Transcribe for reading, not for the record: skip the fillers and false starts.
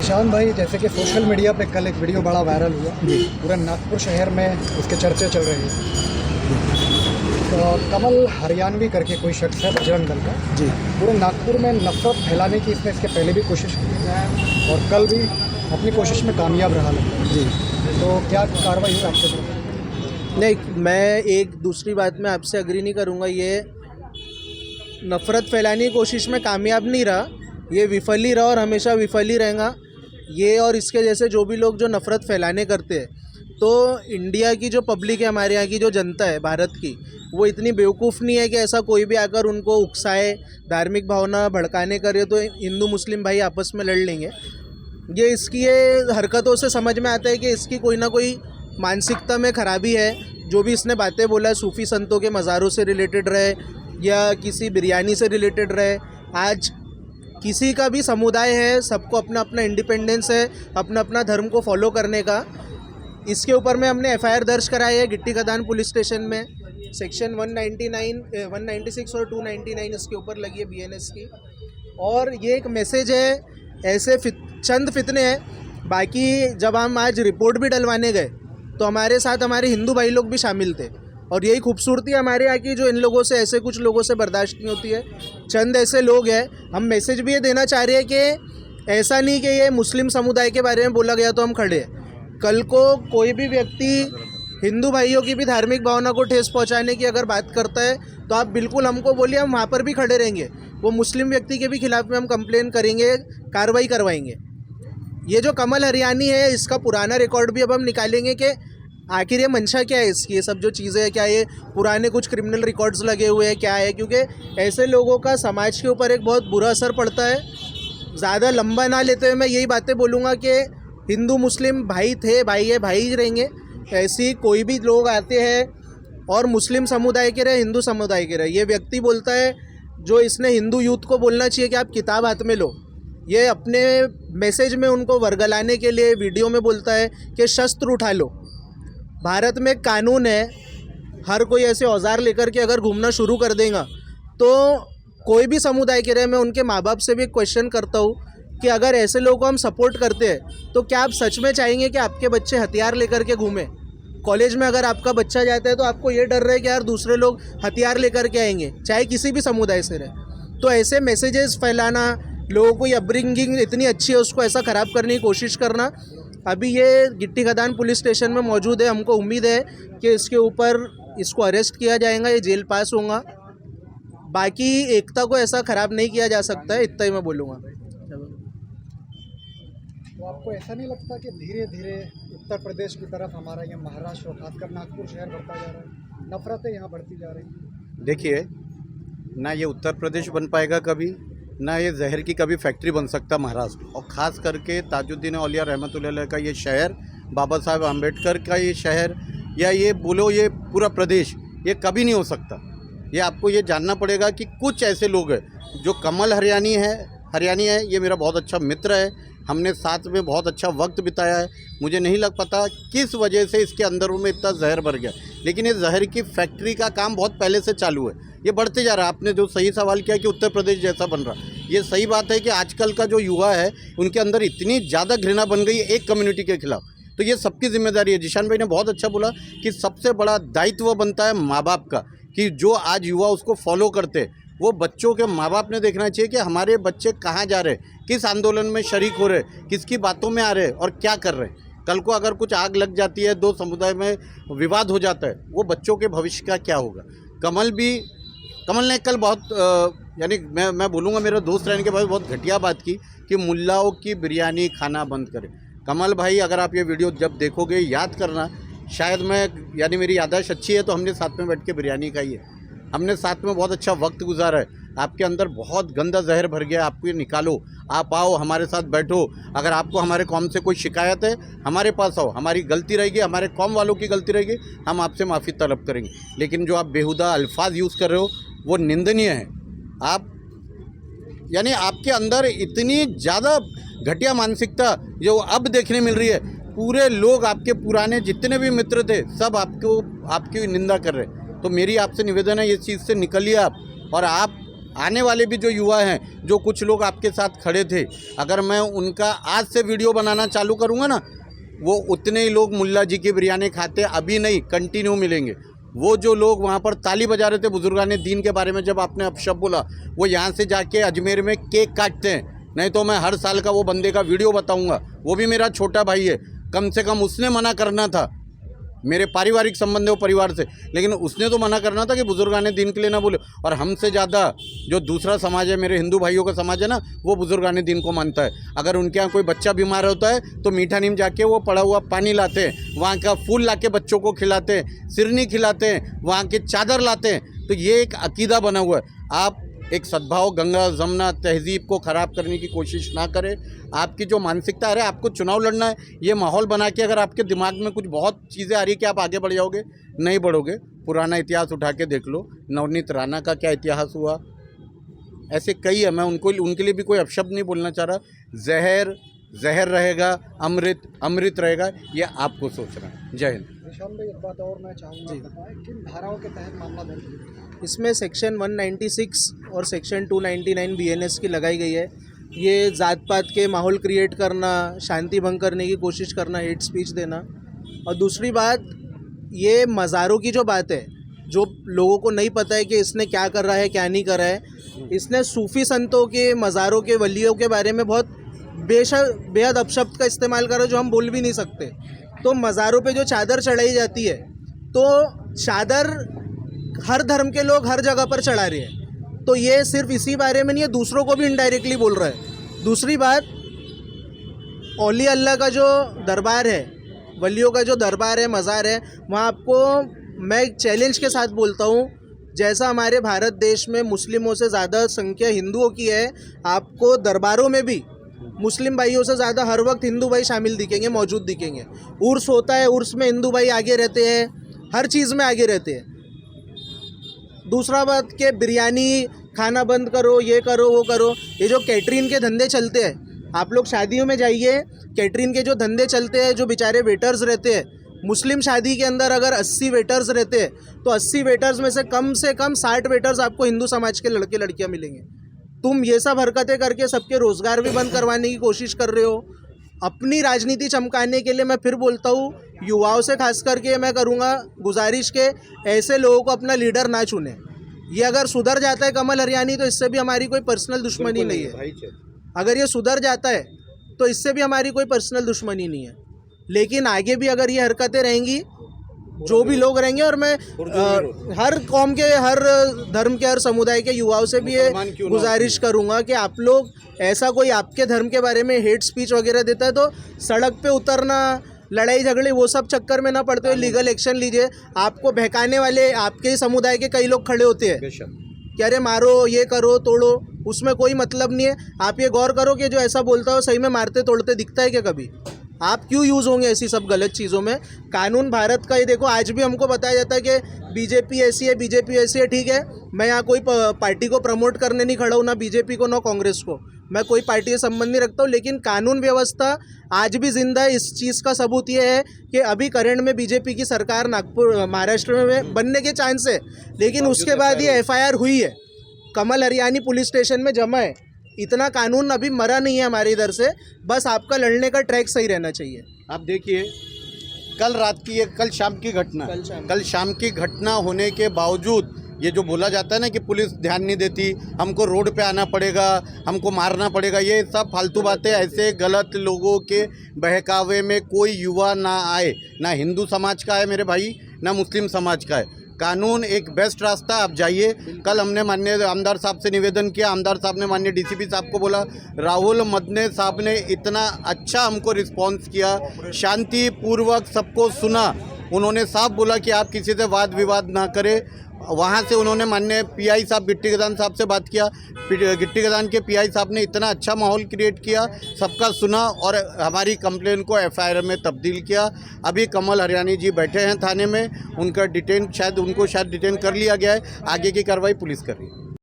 ईशान भाई, जैसे कि सोशल मीडिया पे कल एक वीडियो बड़ा वायरल हुआ, पूरे नागपुर शहर में उसके चर्चे चल रही है। तो कमल हरियाणवी करके कोई शख्स है बजरंग दल का जी, पूरे नागपुर में नफरत फैलाने की इसने इसके पहले भी कोशिश की है और कल भी अपनी कोशिश में कामयाब रहा लगता है जी। तो क्या कार्रवाई हुई आपके तरफ? नहीं, मैं एक दूसरी बात में आपसे अग्री नहीं करूँगा। ये नफ़रत फैलाने की कोशिश में कामयाब नहीं रहा, ये विफल ही रहा और हमेशा विफल ही रहेगा। ये और इसके जैसे जो भी लोग जो नफ़रत फैलाने करते हैं, तो इंडिया की जो पब्लिक है, हमारे यहाँ की जो जनता है भारत की, वो इतनी बेवकूफ़ नहीं है कि ऐसा कोई भी आकर उनको उकसाए, धार्मिक भावना भड़काने करे तो हिंदू मुस्लिम भाई आपस में लड़ लेंगे। ये इसकी ये हरकतों से समझ में आता है कि इसकी कोई ना कोई मानसिकता में ख़राबी है। जो भी इसने बातें बोला, सूफ़ी संतों के मज़ारों से रिलेटेड रहे या किसी बिरयानी से रिलेटेड रहे, आज किसी का भी समुदाय है, सबको अपना अपना इंडिपेंडेंस है, अपना अपना धर्म को फॉलो करने का। इसके ऊपर में हमने एफआईआर दर्ज कराई है गिट्टी खदान पुलिस स्टेशन में। सेक्शन 196 और 299 इसके ऊपर लगी है बीएनएस की। और ये एक मैसेज है, ऐसे चंद फितने हैं। बाकी जब हम आज रिपोर्ट भी डलवाने गए तो हमारे साथ हमारे हिंदू भाई लोग भी शामिल थे, और यही खूबसूरती हमारे यहाँ की, जो इन लोगों से, ऐसे कुछ लोगों से बर्दाश्त नहीं होती है। चंद ऐसे लोग हैं। हम मैसेज भी ये देना चाह रहे हैं कि ऐसा नहीं कि ये मुस्लिम समुदाय के बारे में बोला गया तो हम खड़े हैं। कल को कोई भी व्यक्ति हिंदू भाइयों की भी धार्मिक भावना को ठेस पहुंचाने की अगर बात करता है तो आप बिल्कुल हमको बोलिए, हम वहाँ पर भी खड़े रहेंगे। वो मुस्लिम व्यक्ति के भी खिलाफ में हम कंप्लेन करेंगे, कार्रवाई करवाएंगे। ये जो कमल हरियाणी है, इसका पुराना रिकॉर्ड भी अब हम निकालेंगे कि आखिर ये मंशा क्या है इसकी, ये सब जो चीज़ें हैं, क्या ये पुराने कुछ क्रिमिनल रिकॉर्ड्स लगे हुए हैं, क्या है? क्योंकि ऐसे लोगों का समाज के ऊपर एक बहुत बुरा असर पड़ता है। ज़्यादा लंबा ना लेते हुए मैं यही बातें बोलूँगा कि हिंदू मुस्लिम भाई थे, भाई है, भाई ही रहेंगे। ऐसी कोई भी लोग आते हैं और मुस्लिम समुदाय के रहे, हिंदू समुदाय के रहे, ये व्यक्ति बोलता है, जो इसने हिंदू यूथ को बोलना चाहिए कि आप किताब हाथ में लो, ये अपने मैसेज में उनको वर्गलाने के लिए वीडियो में बोलता है कि शस्त्र उठा लो। भारत में कानून है, हर कोई ऐसे औजार लेकर के अगर घूमना शुरू कर देगा तो कोई भी समुदाय के रहे, मैं उनके माँ बाप से भी क्वेश्चन करता हूँ कि अगर ऐसे लोगों को हम सपोर्ट करते हैं तो क्या आप सच में चाहेंगे कि आपके बच्चे हथियार लेकर के घूमें? कॉलेज में अगर आपका बच्चा जाता है तो आपको ये डर रहे कि यार दूसरे लोग हथियार लेकर के आएंगे, चाहे किसी भी समुदाय से रहे। तो ऐसे मैसेजेस फैलाना, लोगों को अपब्रिंगिंग इतनी अच्छी है उसको ऐसा ख़राब करने की कोशिश करना, अभी ये गिट्टी खदान पुलिस स्टेशन में मौजूद है। हमको उम्मीद है कि इसके ऊपर इसको अरेस्ट किया जाएगा, ये जेल पास होगा। बाकी एकता को ऐसा ख़राब नहीं किया जा सकता है, इतना ही मैं बोलूँगा। तो आपको ऐसा नहीं लगता कि धीरे धीरे उत्तर प्रदेश की तरफ हमारा ये महाराष्ट्र और खासकर नागपुर शहर बढ़ता जा रहा है, नफरतें यहाँ बढ़ती जा रही हैं? देखिए, ना ये उत्तर प्रदेश बन पाएगा कभी, ना ये जहर की कभी फैक्ट्री बन सकता महाराष्ट्र। और ख़ास करके ताजुद्दीन औलिया रहमतुल्लाह अलैह का ये शहर, बाबा साहब आम्बेडकर का ये शहर, या ये बोलो ये पूरा प्रदेश, ये कभी नहीं हो सकता। ये आपको ये जानना पड़ेगा कि कुछ ऐसे लोग हैं जो कमल हरियाणी है, ये मेरा बहुत अच्छा मित्र है, हमने साथ में बहुत अच्छा वक्त बिताया है। मुझे नहीं लग पता किस वजह से इसके अंदरों में इतना जहर भर गया, लेकिन ये जहर की फैक्ट्री का काम बहुत पहले से चालू है, ये बढ़ते जा रहा है। आपने जो सही सवाल किया कि उत्तर प्रदेश जैसा बन रहा, ये सही बात है कि आजकल का जो युवा है उनके अंदर इतनी ज़्यादा घृणा बन गई है एक कम्युनिटी के खिलाफ। तो ये सबकी जिम्मेदारी है। जिशान भाई ने बहुत अच्छा बोला कि सबसे बड़ा दायित्व बनता है माँ बाप का, कि जो आज युवा उसको फॉलो करते हैं, वो बच्चों के माँ बाप ने देखना चाहिए कि हमारे बच्चे कहाँ जा रहे हैं, किस आंदोलन में शरीक हो रहे, किसकी बातों में आ रहे और क्या कर रहे हैं। कल को अगर कुछ आग लग जाती है, दो समुदाय में विवाद हो जाता है, वो बच्चों के भविष्य का क्या होगा। कमल ने कल बहुत यानी मैं बोलूँगा मेरा दोस्त रहने के बाद बहुत घटिया बात की कि मुल्लाओं की बिरयानी खाना बंद करें। कमल भाई, अगर आप ये वीडियो जब देखोगे याद करना, शायद यानी मेरी याददाश्त अच्छी है तो हमने साथ में बैठ के बिरयानी खाई है, हमने साथ में बहुत अच्छा वक्त गुजारा है। आपके अंदर बहुत गंदा जहर भर गया, आपको ये निकालो, आप आओ हमारे साथ बैठो। अगर आपको हमारे कौम से कोई शिकायत है, हमारे पास आओ, हमारी गलती रहेगी, हमारे कौम वालों की गलती रहेगी, हम आपसे माफ़ी तलब करेंगे। लेकिन जो आप बेहुदा अल्फाज यूज़ कर रहे हो वो निंदनीय है। आप यानी आपके अंदर इतनी ज़्यादा घटिया मानसिकता जो अब देखने मिल रही है, पूरे लोग आपके पुराने जितने भी मित्र थे सब आपकी निंदा कर रहे हैं। तो मेरी आपसे निवेदन है, इस चीज़ से निकलिए आप, और आप आने वाले भी जो युवा हैं, जो कुछ लोग आपके साथ खड़े थे, अगर मैं उनका आज से वीडियो बनाना चालू करूँगा ना, वो उतने ही लोग मुल्ला जी की बिरयानी खाते, अभी नहीं कंटिन्यू मिलेंगे। वो जो लोग वहाँ पर ताली बजा रहे थे बुजुर्गाने दीन के बारे में, जब आपने अपशब्द बोला, वो यहाँ से जाके अजमेर में केक काटते हैं। नहीं तो मैं हर साल का वो बंदे का वीडियो बताऊँगा। वो भी मेरा छोटा भाई है, कम से कम उसने मना करना था। मेरे पारिवारिक संबंध है वो परिवार से, लेकिन उसने तो मना करना था कि बुजुर्गाने दीन के लिए ना बोले। और हमसे ज़्यादा जो दूसरा समाज है, मेरे हिंदू भाइयों का समाज है ना, वो बुजुर्गाने दीन को मानता है। अगर उनके यहाँ कोई बच्चा बीमार होता है तो मीठा नीम जाके वो पड़ा हुआ पानी लाते हैं, वहाँ का फूल लाके बच्चों को खिलाते हैं, सिरनी खिलाते हैं, वहाँ की चादर लाते हैं। तो ये एक अकीदा बना हुआ है। आप एक सद्भाव, गंगा जमुना तहजीब को ख़राब करने की कोशिश ना करें। आपकी जो मानसिकता है, आपको चुनाव लड़ना है, ये माहौल बना के अगर आपके दिमाग में कुछ बहुत चीज़ें आ रही है कि आप आगे बढ़ जाओगे, नहीं बढ़ोगे। पुराना इतिहास उठा के देख लो, नवनीत राणा का क्या इतिहास हुआ, ऐसे कई है। मैं उनके लिए भी कोई अपशब्द नहीं बोलना चाह रहा। जहर जहर रहेगा, अमृत अमृत रहेगा, ये आपको सोचना है। जय हिंद। निशान भाई, एक बात और मैं चाहूँगा, बताएं किन धाराओं के तहत मामला दर्ज है? इसमें सेक्शन 196 और सेक्शन 299 BNS की लगाई गई है। ये जात पात के माहौल क्रिएट करना, शांति भंग करने की कोशिश करना, हेट स्पीच देना। और दूसरी बात, ये मज़ारों की जो बात है, जो लोगों को नहीं पता है कि इसने क्या कर रहा है, क्या नहीं कर रहा है। इसने सूफ़ी संतों के, मज़ारों के, वलियों के बारे में बहुत बेहद अपशब्द का इस्तेमाल करा, जो हम बोल भी नहीं सकते। तो मज़ारों पे जो चादर चढ़ाई जाती है, तो चादर हर धर्म के लोग हर जगह पर चढ़ा रहे हैं। तो ये सिर्फ इसी बारे में नहीं है, दूसरों को भी इनडायरेक्टली बोल रहा है। दूसरी बात, औली अल्लाह का जो दरबार है, वलियों का जो दरबार है, मज़ार है, वहाँ आपको मैं एक चैलेंज के साथ बोलता हूँ, जैसा हमारे भारत देश में मुस्लिमों से ज़्यादा संख्या हिंदुओं की है, आपको दरबारों में भी मुस्लिम भाइयों से ज़्यादा हर वक्त हिंदू भाई शामिल दिखेंगे, मौजूद दिखेंगे। उर्स होता है, उर्स में हिंदू भाई आगे रहते हैं, हर चीज़ में आगे रहते हैं। दूसरा बात कि बिरयानी खाना बंद करो, ये करो, वो करो। ये जो कैटरिंग के धंधे चलते हैं, आप लोग शादियों में जाइए, कैटरिंग के जो धंधे चलते हैं, जो बेचारे वेटर्स रहते हैं, मुस्लिम शादी के अंदर अगर 80 वेटर्स रहते हैं, तो 80 वेटर्स में से कम 60 वेटर्स आपको हिंदू समाज के लड़के लड़कियां मिलेंगे। तुम ये सब हरकतें करके सबके रोज़गार भी बंद करवाने की कोशिश कर रहे हो, अपनी राजनीति चमकाने के लिए। मैं फिर बोलता हूँ, युवाओं से खास करके मैं करूँगा गुजारिश के ऐसे लोगों को अपना लीडर ना चुने। ये अगर सुधर जाता है कमल हरियाणी, तो इससे भी हमारी कोई पर्सनल दुश्मनी नहीं है। अगर ये सुधर जाता है तो इससे भी हमारी कोई पर्सनल दुश्मनी नहीं है। लेकिन आगे भी अगर ये हरकतें रहेंगी, जो भी लोग रहेंगे, और मैं हर कौम के, हर धर्म के, हर समुदाय के युवाओं से भी ये गुजारिश करूँगा कि आप लोग ऐसा कोई आपके धर्म के बारे में हेट स्पीच वगैरह देता है तो सड़क पे उतरना, लड़ाई झगड़े, वो सब चक्कर में ना पड़ते हुए लीगल एक्शन लीजिए। आपको बहकाने वाले आपके ही समुदाय के कई लोग खड़े होते हैं कि अरे मारो, ये करो, तोड़ो, उसमें कोई मतलब नहीं है। आप ये गौर करो कि जो ऐसा बोलता हो सही में मारते तोड़ते दिखता है क्या कभी? आप क्यों यूज़ होंगे ऐसी सब गलत चीज़ों में? कानून भारत का, ये देखो, आज भी हमको बताया जाता है कि बीजेपी ऐसी है, बीजेपी ऐसी है। ठीक है, मैं यहाँ कोई पार्टी को प्रमोट करने नहीं खड़ा हूँ, ना बीजेपी को ना कांग्रेस को, मैं कोई पार्टी से संबंध नहीं रखता हूँ। लेकिन कानून व्यवस्था आज भी जिंदा है। इस चीज़ का सबूत ये है कि अभी करंट में बीजेपी की सरकार महाराष्ट्र में बनने के चांस है, लेकिन उसके बाद ये FIR हुई है, कमल हरियाणी पुलिस स्टेशन में जमा है। इतना कानून अभी मरा नहीं है हमारे इधर से, बस आपका लड़ने का ट्रैक सही रहना चाहिए। आप देखिए, कल शाम की घटना होने के बावजूद ये जो बोला जाता है ना कि पुलिस ध्यान नहीं देती, हमको रोड पे आना पड़ेगा, हमको मारना पड़ेगा, ये सब फालतू बातें। ऐसे गलत लोगों के बहकावे में कोई युवा ना आए, ना हिंदू समाज का है मेरे भाई, ना मुस्लिम समाज का है। कानून एक बेस्ट रास्ता, आप जाइए। कल हमने माननीय आमदार साहब से निवेदन किया, आमदार साहब ने माननीय DCP साहब को बोला, राहुल मदने साहब ने इतना अच्छा हमको रिस्पांस किया, शांतिपूर्वक सबको सुना। उन्होंने साफ बोला कि आप किसी से वाद विवाद ना करें। वहाँ से उन्होंने माननीय PI साहब गिट्टी गदान साहब से बात किया, गिट्टी गदान के PI साहब ने इतना अच्छा माहौल क्रिएट किया, सबका सुना और हमारी कंप्लेन को FIR में तब्दील किया। अभी कमल हरियाणी जी बैठे हैं थाने में, उनको शायद डिटेन कर लिया गया है, आगे की कार्रवाई पुलिस कर रही है।